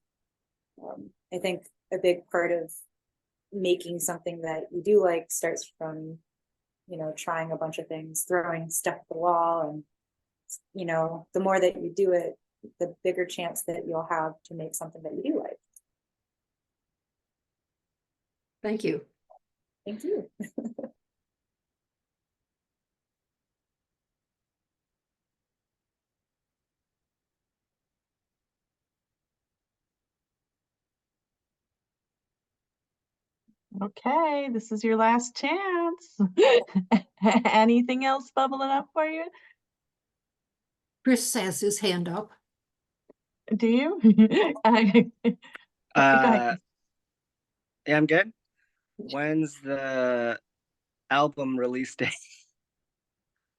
I think a big part of making something that you do like starts from, trying a bunch of things, throwing stuff at the wall, and the more that you do it, the bigger chance that you'll have to make something that you do like. Thank you. Thank you. Okay, this is your last chance. Anything else bubbling up for you? Chris has his hand up. Do you? Go ahead. Yeah, I'm good. When's the album release date?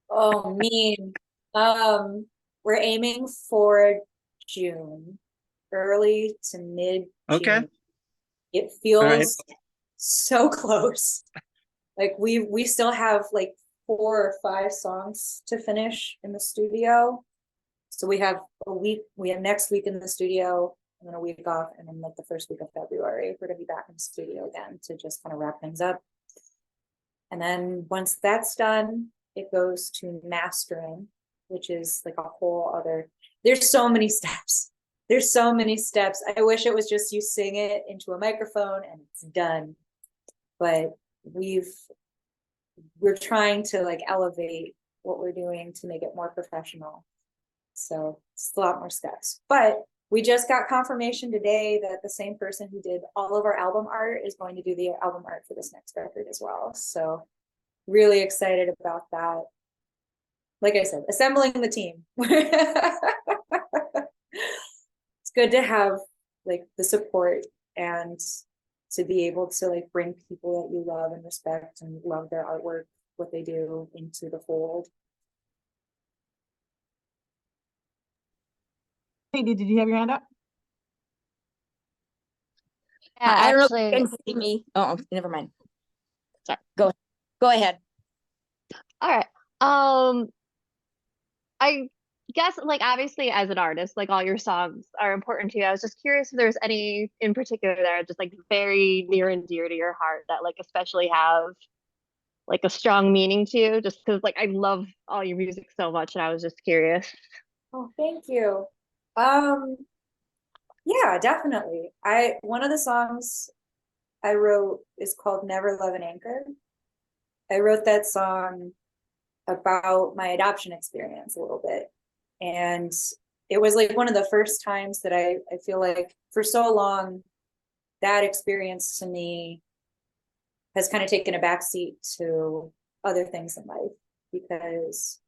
Oh, mean. We're aiming for June, early to mid June. Okay. It feels so close. Like we still have like 4 or 5 songs to finish in the studio. So we have next week in the studio, and then a week off, and then like the first week of February, we're gonna be back in the studio again to just kind of wrap things up. And then once that's done, it goes to mastering, which is like a whole other, there's so many steps. There's so many steps. I wish it was just you sing it into a microphone and it's done. But we're trying to like elevate what we're doing to make it more professional. So it's a lot more steps. But we just got confirmation today that the same person who did all of our album art is going to do the album art for this next record as well. So really excited about that. Like I said, assembling the team. It's good to have like the support and to be able to like bring people that you love and respect and love their artwork, what they do, into the fold. Katie, did you have your hand up? Yeah, I don't know actually, if you can see me. Oh, never mind. Sorry. Go ahead. all right. I guess like obviously as an artist, like all your songs are important to you. I was just curious if there's any in particular that are just like very near and dear to your heart that like especially have like a strong meaning to you, just because like I love all your music so much and I was just curious. Oh, thank you. Yeah, definitely. One of the songs I wrote is called Never Love an Anchor. I wrote that song about my adoption experience a little bit. And it was like one of the first times that I feel like for so long, that experience to me has kind of taken a backseat to other things in life, because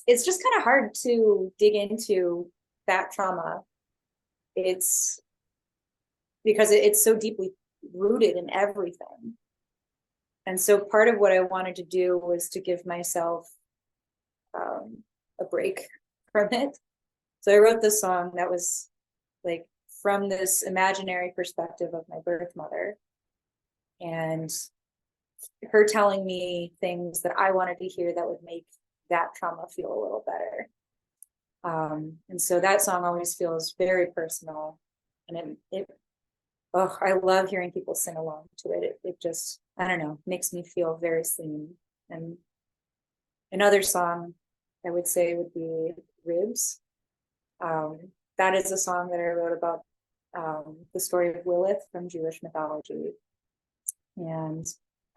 it's just kind of hard to dig into that trauma. It's because it's so deeply rooted in everything. And so part of what I wanted to do was to give myself a break from it. So I wrote this song that was like from this imaginary perspective of my birth mother, and her telling me things that I wanted to hear that would make that trauma feel a little better. And so that song always feels very personal, and I love hearing people sing along to it. It just, I don't know, makes me feel very seen. And another song I would say would be Ribs. That is a song that I wrote about the story of Lilith from Jewish mythology. And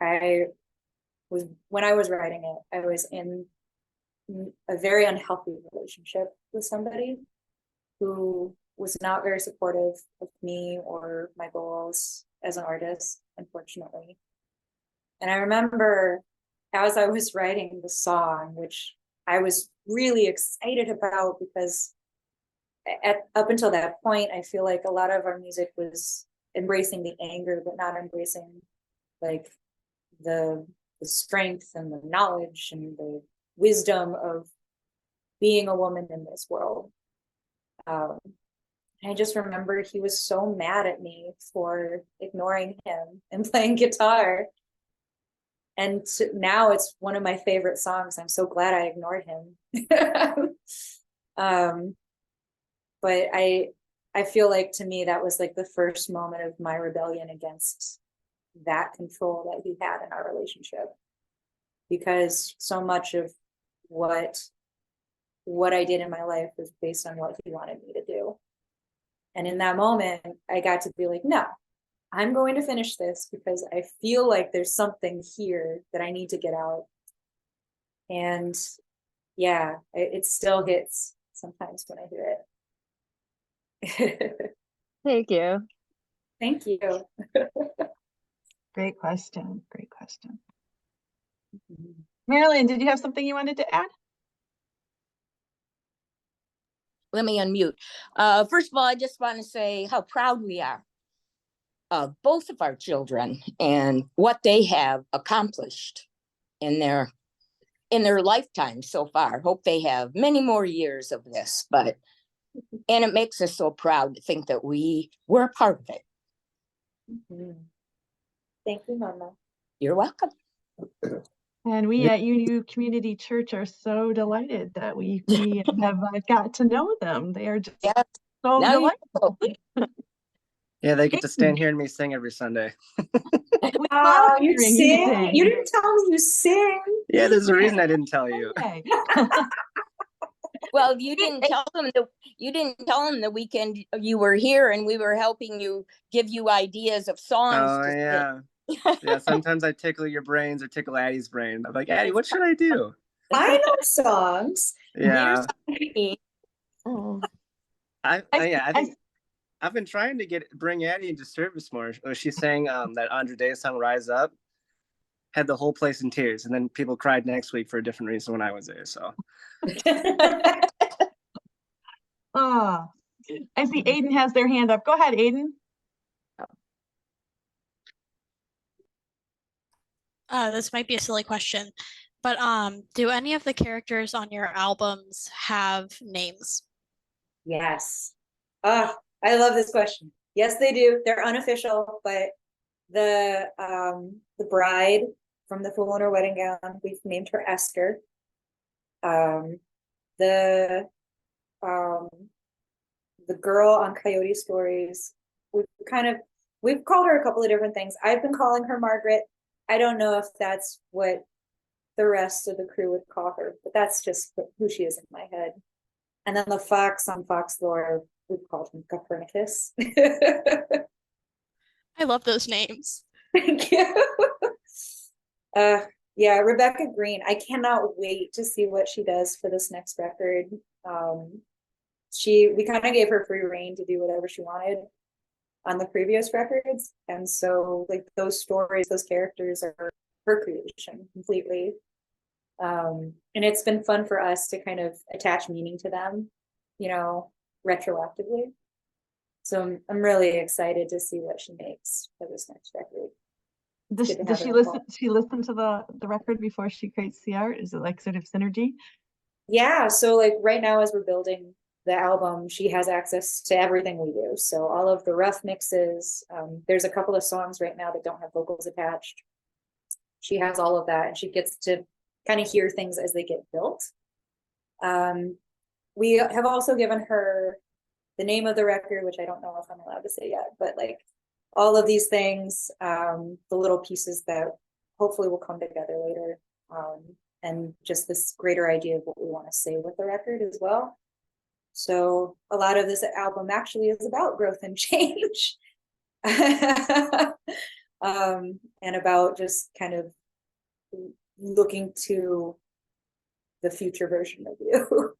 when I was writing it, I was in a very unhealthy relationship with somebody who was not very supportive of me or my goals as an artist, unfortunately. And I remember as I was writing the song, which I was really excited about, because up until that point, I feel like a lot of our music was embracing the anger, but not embracing like the strength and the knowledge and the wisdom of being a woman in this world. I just remember he was so mad at me for ignoring him and playing guitar. And now it's one of my favorite songs. I'm so glad I ignored him. But I feel like to me that was like the first moment of my rebellion against that control that he had in our relationship, because so much of what I did in my life was based on what he wanted me to do. And in that moment, I got to be like, no, I'm going to finish this because I feel like there's something here that I need to get out. And yeah, it still hits sometimes when I hear it. Thank you. Thank you. Great question. Great question. Marilyn, did you have something you wanted to add? Let me unmute. First of all, I just want to say how proud we are of both of our children and what they have accomplished in their lifetime so far. Hope they have many more years of this, and it makes us so proud to think that we were a part of it. Thank you, Mama. You're welcome. And we at UU Community Church are so delighted that we have got to know them. They are just Yeah. so Now you delightful. Yeah, they get to stand here and me sing every Sunday. We Oh, love you hearing you sing? sing. You didn't tell me you sing. Yeah, there's a reason I didn't tell you. Okay. Well, you didn't tell them the weekend you were here and we were helping you, give you ideas of songs. Oh, yeah. Yeah, sometimes I tickle your brains or tickle Addie's brain. I'm like, Addie, what should I do? I know songs. Yeah. Oh. I think I've been trying to bring Addie into service more. She sang that Andre Day song, Rise Up. Had the whole place in tears, and then people cried next week for a different reason when I was there. So Oh, I see Aiden has their hand up. Go ahead, Aiden. This might be a silly question, but do any of the characters on your albums have names? Yes. Ah, I love this question. Yes, they do. They're unofficial, but the bride from the Fool in Her Wedding Gown, we've named her Esther. The girl on Coyote Stories, we've called her a couple of different things. I've been calling her Margaret. I don't know if that's what the rest of the crew would call her, but that's just who she is in my head. And then the fox on Fox Lore, we've called him Copernicus. I love those names. Thank you. Yeah, Rebecca Green. I cannot wait to see what she does for this next record. We kind of gave her free reign to do whatever she wanted on the previous records, and so like those stories, those characters are her creation completely. And it's been fun for us to kind of attach meaning to them, retroactively. So I'm really excited to see what she makes for this next record. Does she listen to the record before she creates the art? Is it like sort of synergy? Yeah, so like right now as we're building the album, she has access to everything we do. So all of the rough mixes, there's a couple of songs right now that don't have vocals attached. She has all of that, and she gets to kind of hear things as they get built. We have also given her the name of the record, which I don't know if I'm allowed to say yet, but like all of these things, the little pieces that hopefully will come together later, and just this greater idea of what we want to say with the record as well. So a lot of this album actually is about growth and change. And about just kind of looking to the future version of you.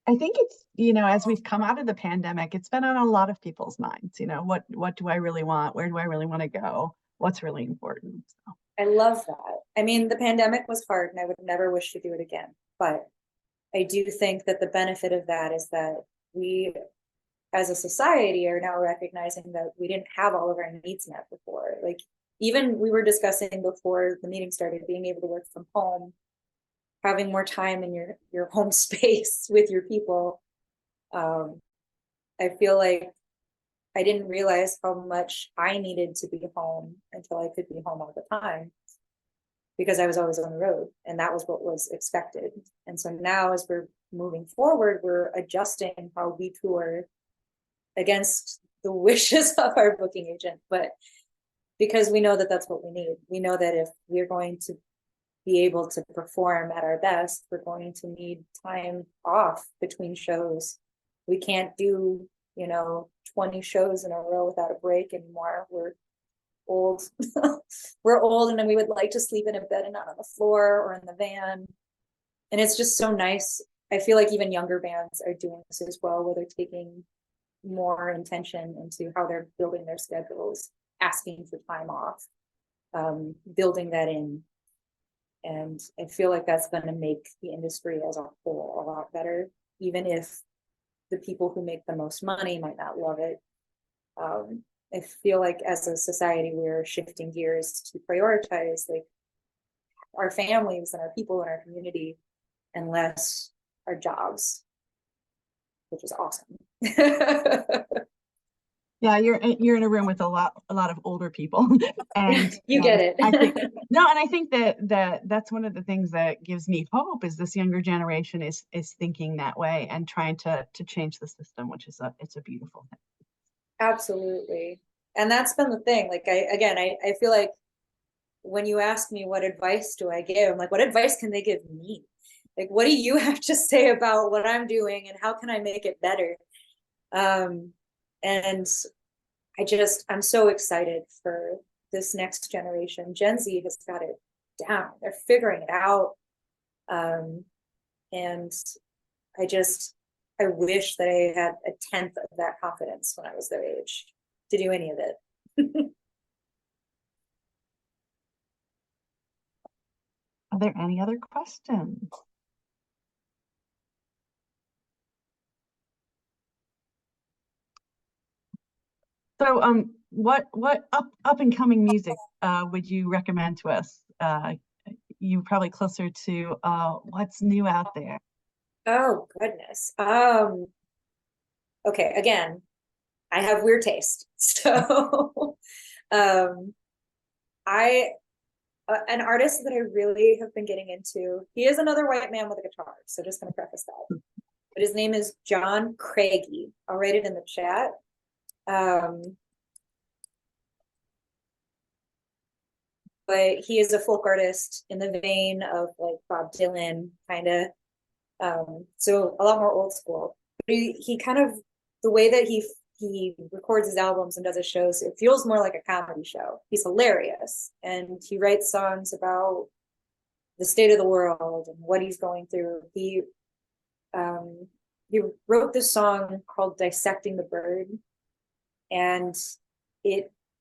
I think it's, as we've come out of the pandemic, it's been on a lot of people's minds, what do I really want? Where do I really want to go? What's really important? So. I love that. I mean, the pandemic was hard and I would never wish to do it again, but I do think that the benefit of that is that we as a society are now recognizing that we didn't have all of our needs met before. Like even we were discussing before the meeting started, being able to work from home, having more time in your home space with your people. I feel like I didn't realize how much I needed to be home until I could be home all the time, because I was always on the road and that was what was expected. And so now as we're moving forward, we're adjusting how we tour against the wishes of our booking agent, but because we know that that's what we need. We know that if we're going to be able to perform at our best, we're going to need time off between shows. We can't do 20 shows in a row without a break anymore. We're old. We're old, and then we would like to sleep in a bed and not on the floor or in the van. And it's just so nice. I feel like even younger bands are doing this as well, where they're taking more intention into how they're building their schedules, asking for time off, building that in. And I feel like that's going to make the industry as a whole a lot better, even if the people who make the most money might not love it. I feel like as a society, we're shifting gears to prioritize like our families and our people in our community and less our jobs, which is awesome. Yeah, you're in a room with a lot of older people, and You get it. I think no, and I think that's one of the things that gives me hope is this younger generation is thinking that way and trying to change the system, which is it's a beautiful thing. Absolutely. And that's been the thing. Like I feel like when you ask me what advice do I give, I'm like, what advice can they give me? Like, what do you have to say about what I'm doing and how can I make it better? And I'm so excited for this next generation. Gen Z has got it down. They're figuring it out. And I wish that I had a tenth of that confidence when I was their age to do any of it. Are there any other questions? So what up and coming music would you recommend to us? You probably closer to what's new out there. Oh goodness. Okay, again, I have weird taste. So an artist that I really have been getting into, he is another white man with a guitar, so just gonna preface that. But his name is John Craigie. I'll write it in the chat. But he is a folk artist in the vein of like Bob Dylan, kind of. So a lot more old school. But he kind of, the way that he records his albums and does his shows, it feels more like a comedy show. He's hilarious, and he writes songs about the state of the world and what he's going through. He wrote this song called "Dissecting the Bird," and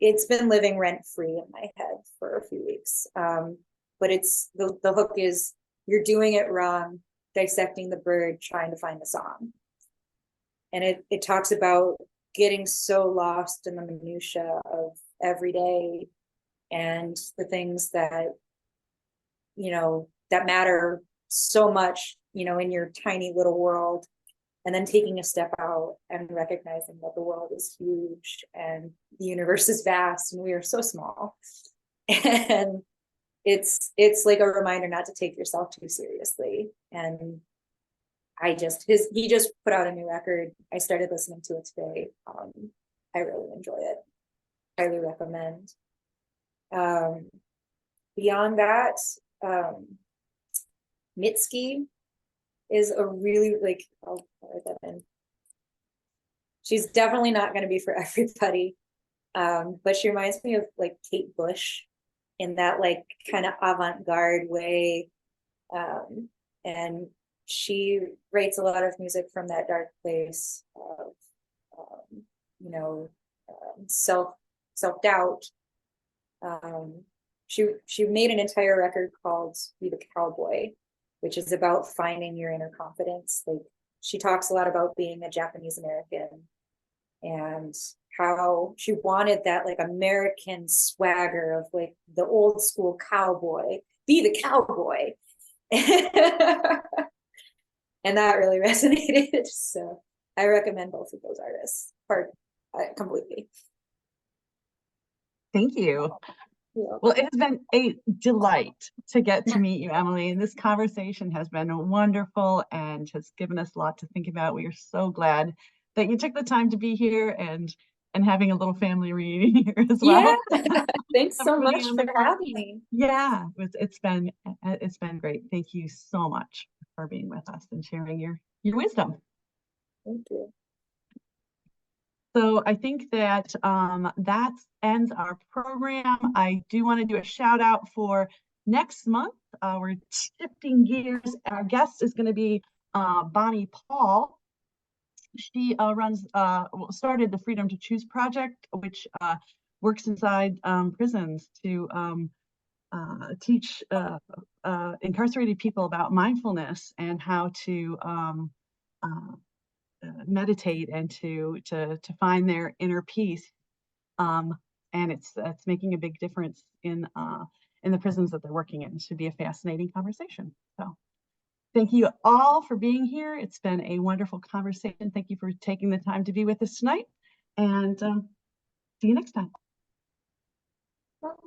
it's been living rent free in my head for a few weeks. But it's the hook is, you're doing it wrong, dissecting the bird, trying to find the song. And it talks about getting so lost in the minutia of every day and the things that, that matter so much, in your tiny little world, and then taking a step out and recognizing that the world is huge and the universe is vast and we are so small. And it's like a reminder not to take yourself too seriously. And he just put out a new record. I started listening to it today. I really enjoy it. Highly recommend. Beyond that, Mitski is a really, like, I'll write that in. She's definitely not going to be for everybody. But she reminds me of like Kate Bush in that like kind of avant-garde way. And she writes a lot of music from that dark place of, self-doubt. She made an entire record called Be the Cowboy, which is about finding your inner confidence. Like, she talks a lot about being a Japanese American and how she wanted that like American swagger of like the old school cowboy, be the cowboy. And that really resonated. So I recommend both of those artists completely. Thank you. Well, it has been a delight to get to meet you, Emilee, and this conversation has been wonderful and has given us a lot to think about. We are so glad that you took the time to be here and having a little family reunion here as well. Yeah, thanks so much for having me. Yeah, it's been great. Thank you so much for being with us and sharing your wisdom. Thank you. So I think that that ends our program. I do want to do a shout out for next month. We're shifting gears. Our guest is going to be Bonnie Paul. She started the Freedom to Choose Project, which works inside prisons to teach incarcerated people about mindfulness and how to meditate and to find their inner peace, and it's making a big difference in the prisons that they're working in. It should be a fascinating conversation. So thank you all for being here. It's been a wonderful conversation. Thank you for taking the time to be with us tonight, And see you next time. Well,